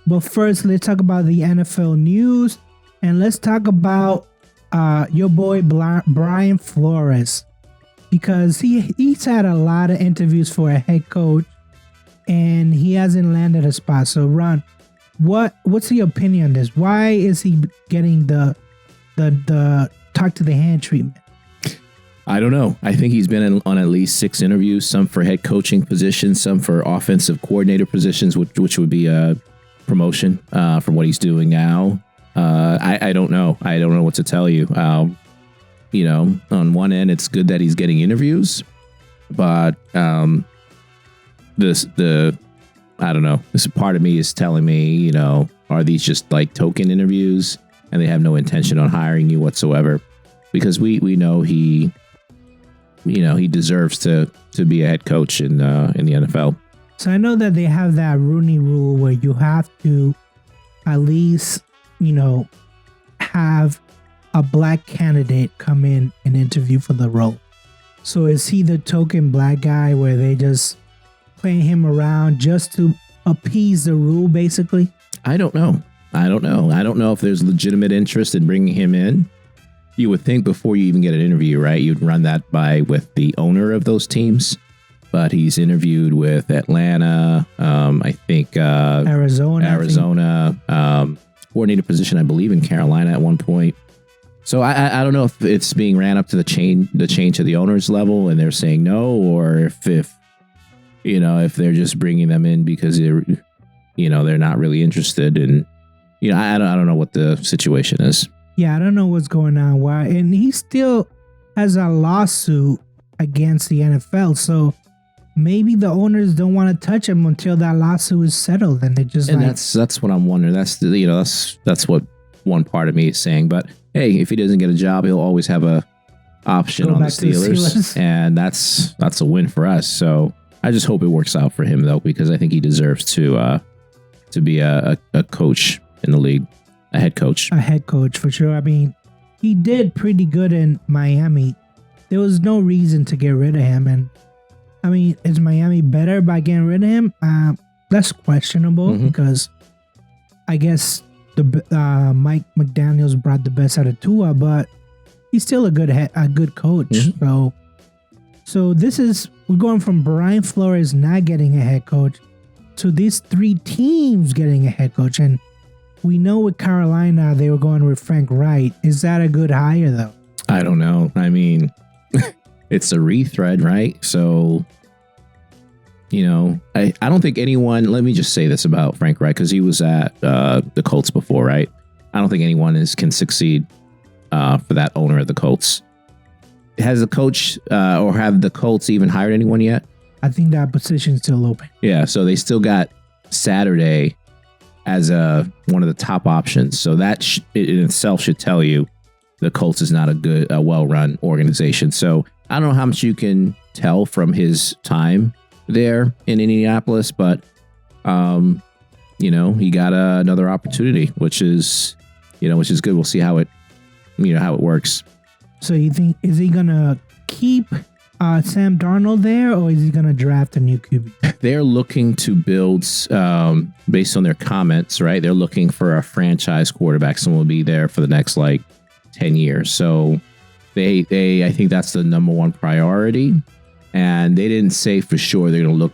But first, let's talk about the NFL news, and let's talk about your boy Brian Flores, because he's had a lot of interviews for a head coach, and he hasn't landed a spot. So, Ron, what's your opinion on this? Why is he getting the talk to the hand treatment? I don't know. I think he's been on at least 6 interviews, some for head coaching positions, some for offensive coordinator positions, which would be a promotion from what he's doing now. I don't know. I don't know what to tell you. You know, on one end, it's good that he's getting interviews, but I don't know. This part of me is telling me, you know, are these just like token interviews and they have no intention on hiring you whatsoever? Because we know he deserves to be a head coach in the NFL. So I know that they have that Rooney Rule where you have to at least, you know, have a black candidate come in and interview for the role. So is he the token black guy where they just playing him around just to appease the rule, basically? I don't know. I don't know if there's legitimate interest in bringing him in. You would think before you even get an interview, right? You'd run that by with the owner of those teams. But he's interviewed with Atlanta, I think Arizona, coordinator position, I believe, in Carolina at one point. So I don't know if it's being ran up to the chain to the owner's level and they're saying no, or if they're just bringing them in because they're not really interested. And I don't know what the situation is. Yeah, I don't know what's going on. Why? And he still has a lawsuit against the NFL. So maybe the owners don't want to touch him until that lawsuit is settled, and they just that's what I'm wondering. That's what one part of me is saying. But hey, if he doesn't get a job, he'll always have a option on the Steelers, and that's a win for us. So I just hope it works out for him though, because I think he deserves to be a coach in the league, a head coach for sure. I mean, he did pretty good in Miami. There was no reason to get rid of him, and I mean, is Miami better by getting rid of him? That's questionable because I guess the Mike McDaniels brought the best out of Tua, but he's still a good coach. Mm-hmm. So we're going from Brian Flores not getting a head coach to these 3 teams getting a head coach, and we know with Carolina they were going with Frank Reich. Is that a good hire though? I don't know. I mean, it's a rethread, right? So, I don't think anyone, let me just say this about Frank Reich, because he was at the Colts before, right? I don't think anyone can succeed for that owner of the Colts. Has the coach or have the Colts even hired anyone yet? I think that position's still open. Yeah, so they still got Saturday as one of the top options. So that in itself should tell you the Colts is not a well-run organization. So I don't know how much you can tell from his time there in Indianapolis, but he got another opportunity, which is good. We'll see how it works. So you think, is he gonna keep Sam Darnold there, or is he gonna draft a new QB? They're looking to build, based on their comments, right? They're looking for a franchise quarterback. Someone will be there for the next 10 years. So I think that's the number one priority. And they didn't say for sure they're going to look,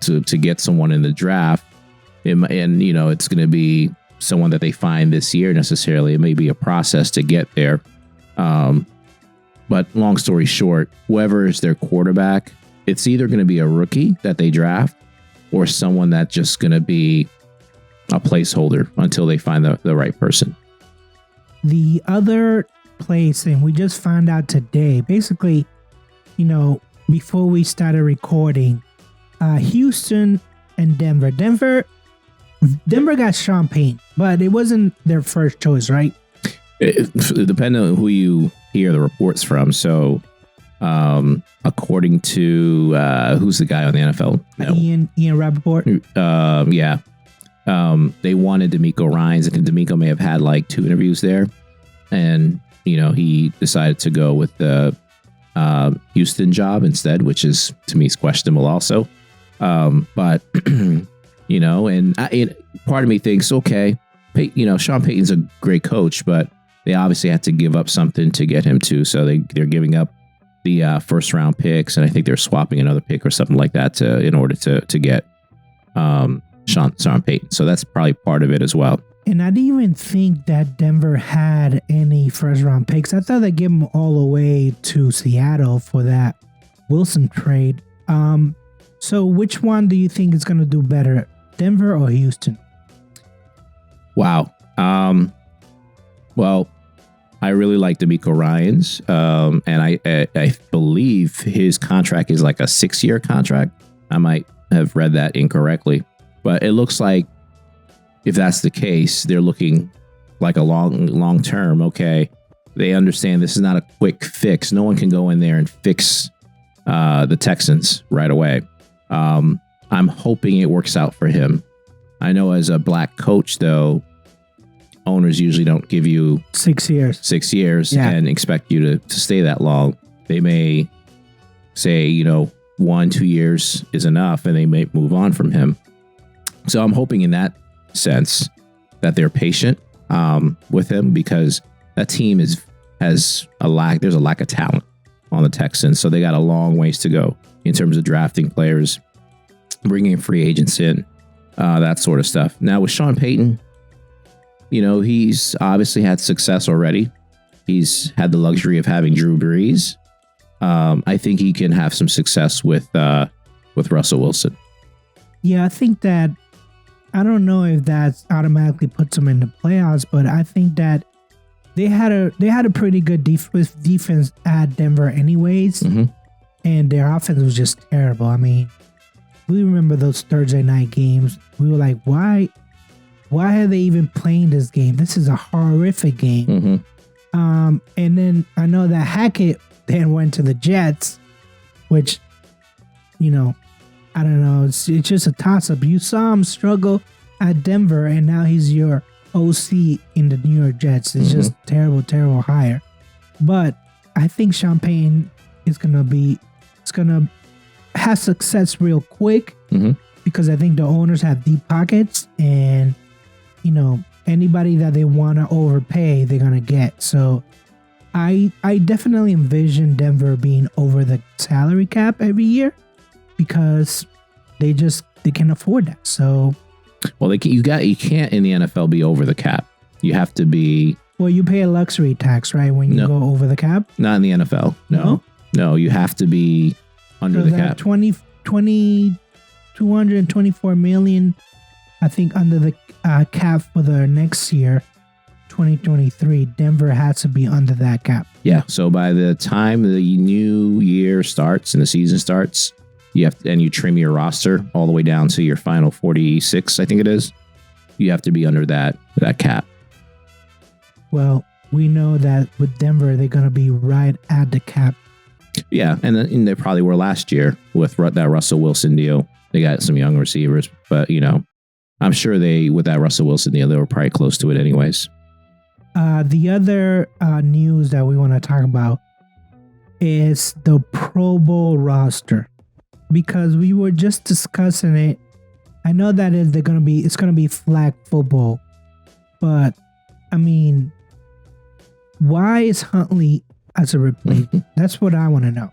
to get someone in the draft. And it's going to be someone that they find this year necessarily. It may be a process to get there. But long story short, whoever is their quarterback, it's either going to be a rookie that they draft or someone that's just going to be a placeholder until they find the right person. The other place, and we just found out today, basically, before we started recording, Houston and Denver. Denver got Sean Payne, but it wasn't their first choice, right? It depends on who you hear the reports from. So, according to who's the guy on the NFL? Ian Rappaport. Yeah. They wanted D'Amico Ryans. I think D'Amico may have had 2 interviews there, and he decided to go with the Houston job instead, which is to me is questionable also. But And part of me thinks, okay, Sean Payton's a great coach, but they obviously had to give up something to get him to. So they're giving up the first round picks, and I think they're swapping another pick or something like that in order to get Sean Payton. So that's probably part of it as well. And I didn't even think that Denver had any first round picks. I thought they gave them all away to Seattle for that Wilson trade. So which one do you think is going to do better, Denver or Houston? Wow. Well, I really like DeMeco Ryans, and I believe his contract is like a 6-year contract. I might have read that incorrectly, but it looks like if that's the case, they're looking like a long term. Okay, they understand this is not a quick fix. No one can go in there and fix the Texans right away. I'm hoping it works out for him. I know as a black coach, though, owners usually don't give you 6 years. 6 years and expect you to stay that long. They may say, 1-2 years is enough, and they may move on from him. So I'm hoping in that sense that they're patient with him, because that team there's a lack of talent on the Texans. So they got a long ways to go in terms of drafting players, bringing free agents in, that sort of stuff. Now with Sean Payton, he's obviously had success already. He's had the luxury of having Drew Brees. I think he can have some success with Russell Wilson. Yeah, I think that, I don't know if that automatically puts them in the playoffs, but I think that they had a pretty good defense at Denver anyways, and their offense was just terrible. I mean, we remember those Thursday night games. We were like, why are they even playing this game? This is a horrific game. And then I know that Hackett then went to the Jets, which, I don't know. It's just a toss-up. You saw him struggle at Denver, and now he's your OC in the New York Jets. It's just terrible, terrible hire. But I think Sean Payton is going to have success real quick, because I think the owners have deep pockets, and, anybody that they want to overpay, they're going to get. So I definitely envision Denver being over the salary cap every year, because they can afford that. So, well, you can't in the NFL be over the cap. You have to be. Well, you pay a luxury tax, right, when you go over the cap? Not in the NFL. No, you have to be under the cap. 224 million, I think, under the cap for the next year, 2023. Denver has to be under that cap. Yeah. So by the time the new year starts and the season starts, you trim your roster all the way down to your final 46, I think it is. You have to be under that cap. Well, we know that with Denver, they're going to be right at the cap. Yeah, and they probably were last year with that Russell Wilson deal. They got some young receivers, but I'm sure with that Russell Wilson deal, they were probably close to it anyways. The other news that we want to talk about is the Pro Bowl roster, because we were just discussing it. I know that it's going to be flag football, but I mean, why is Huntley as a replacement? That's what I want to know.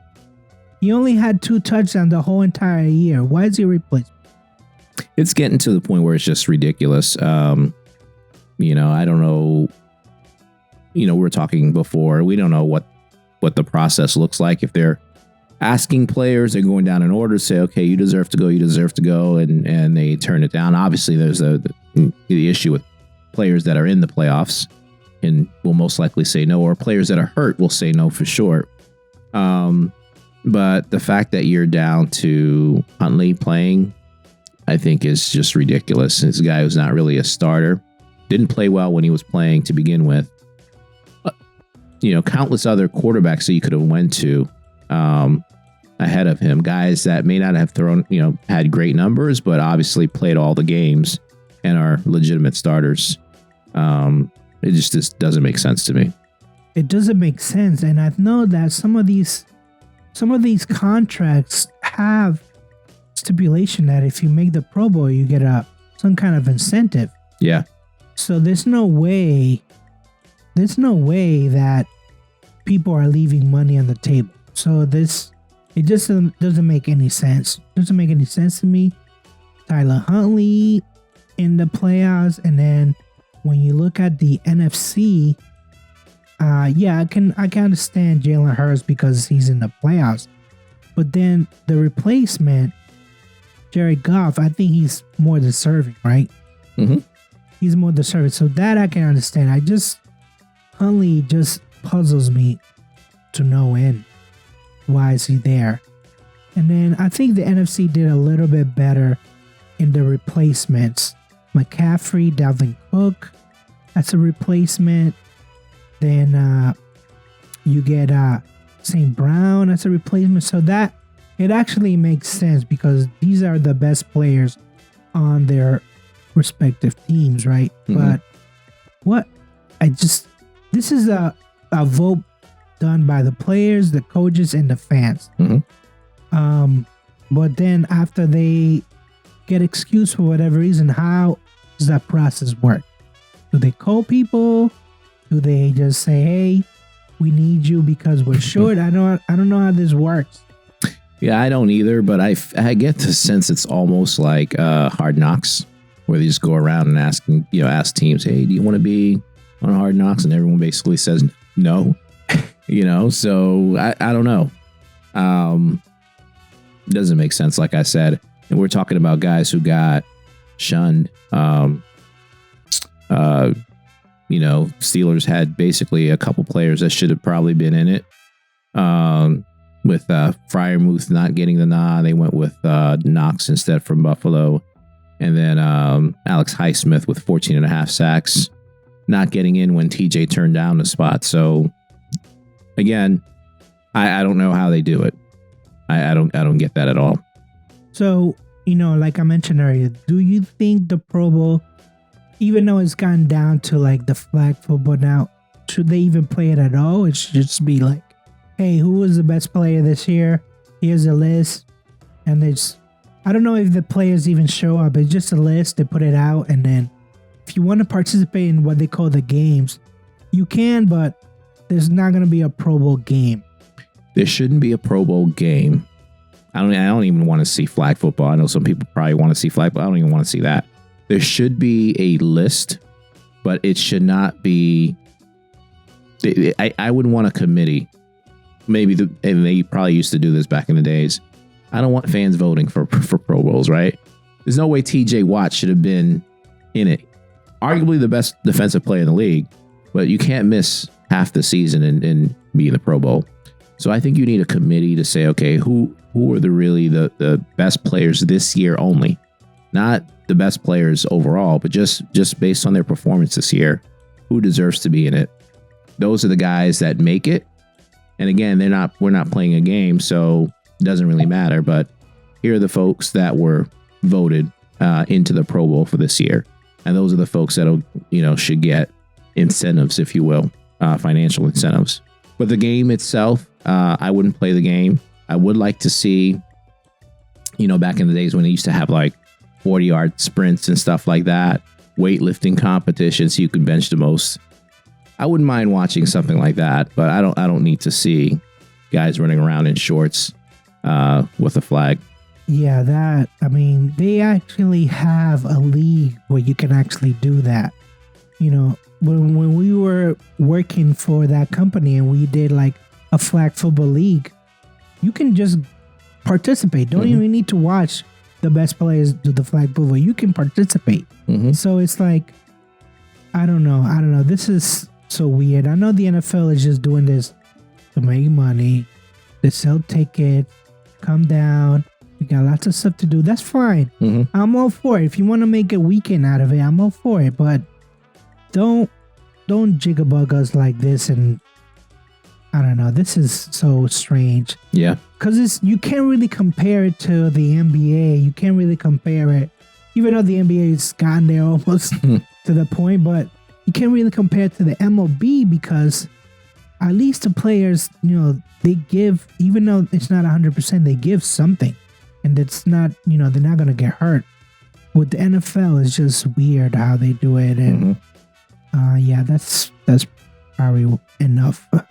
He only had 2 touchdowns the whole entire year. Why is he a replacement? It's getting to the point where it's just ridiculous. I don't know. We were talking before. We don't know what the process looks like. If they're asking players, they're going down in order, say, okay, you deserve to go, and they turn it down. Obviously, there's the issue with players that are in the playoffs and will most likely say no, or players that are hurt will say no for sure. But the fact that you're down to Huntley playing, I think, is just ridiculous. It's a guy who's not really a starter. Didn't play well when he was playing to begin with. Countless other quarterbacks that you could have went to ahead of him, guys that may not have had great numbers, but obviously played all the games and are legitimate starters. It just doesn't make sense to me. It doesn't make sense, and I know that some of these contracts have stipulation that if you make the Pro Bowl, you get some kind of incentive. Yeah. So there's no way that people are leaving money on the table. So it just doesn't make any sense. Doesn't make any sense to me. Tyler Huntley in the playoffs, and then when you look at the NFC, I can understand Jalen Hurts because he's in the playoffs, but then the replacement, Jared Goff, I think he's more deserving, right? Mm-hmm. He's more deserving, so that I can understand. Huntley just puzzles me to no end. Why is he there? And then I think the NFC did a little bit better in the replacements. McCaffrey, Dalvin Cook, that's a replacement. Then you get St. Brown, that's a replacement. So that it actually makes sense because these are the best players on their respective teams, right? Mm-hmm. But this is a vote done by the players, the coaches, and the fans. Mm-hmm. But then after they get excused for whatever reason, how does that process work? Do they call people? Do they just say, "Hey, we need you because we're short"? I don't know how this works. Yeah, I don't either, but I get the sense it's almost like Hard Knocks, where they just go around and ask teams, "Hey, do you want to be on Hard Knocks?" And everyone basically says no. So I don't know. Doesn't make sense, like I said. And we're talking about guys who got shunned. Steelers had basically a couple players that should have probably been in it. With Freiermuth not getting the nod, they went with Knox instead from Buffalo. And then Alex Highsmith with 14.5 sacks, not getting in when TJ turned down the spot. So again, I don't know how they do it. I don't get that at all. So, like I mentioned earlier, do you think the Pro Bowl, even though it's gotten down to like the flag football now, should they even play it at all? It should just be like, hey, who was the best player this year? Here's a list. And I don't know if the players even show up. It's just a list. They put it out. And then if you want to participate in what they call the games, you can, but there's not going to be a Pro Bowl game. There shouldn't be a Pro Bowl game. I don't even want to see flag football. I know some people probably want to see flag, but I don't even want to see that. There should be a list, but it should not be. I would want a committee. Maybe and they probably used to do this back in the days. I don't want fans voting for Pro Bowls, right? There's no way TJ Watt should have been in it. Arguably the best defensive player in the league, but you can't miss half the season and be in the Pro Bowl. So I think you need a committee to say, okay, who are the best players this year only? Not the best players overall, but just based on their performance this year, who deserves to be in it? Those are the guys that make it. And again, we're not playing a game, so it doesn't really matter. But here are the folks that were voted into the Pro Bowl for this year. And those are the folks that should get incentives, if you will, financial incentives. But the game itself, I wouldn't play the game. I would like to see, back in the days when they used to have like 40-yard sprints and stuff like that, weightlifting competitions, so you could bench the most. I wouldn't mind watching something like that, but I don't need to see guys running around in shorts with a flag. Yeah, they actually have a league where you can actually do that. When we were working for that company and we did like a flag football league, you can just participate. Don't even need to watch the best players do the flag football. You can participate. Mm-hmm. So it's like, I don't know. This is so weird. I know the NFL is just doing this to make money. They sell tickets, come down. We got lots of stuff to do. That's fine. Mm-hmm. I'm all for it. If you want to make a weekend out of it, I'm all for it. But don't jigabug us like this. And I don't know. This is so strange. Yeah. Because you can't really compare it to the NBA. You can't really compare it, even though the NBA has gotten there almost to the point. But you can't really compare it to the MLB because at least the players, they give, even though it's not 100%, they give something. and it's not, they're not gonna get hurt. With the NFL, it's just weird how they do it, and Mhm. yeah, that's probably enough with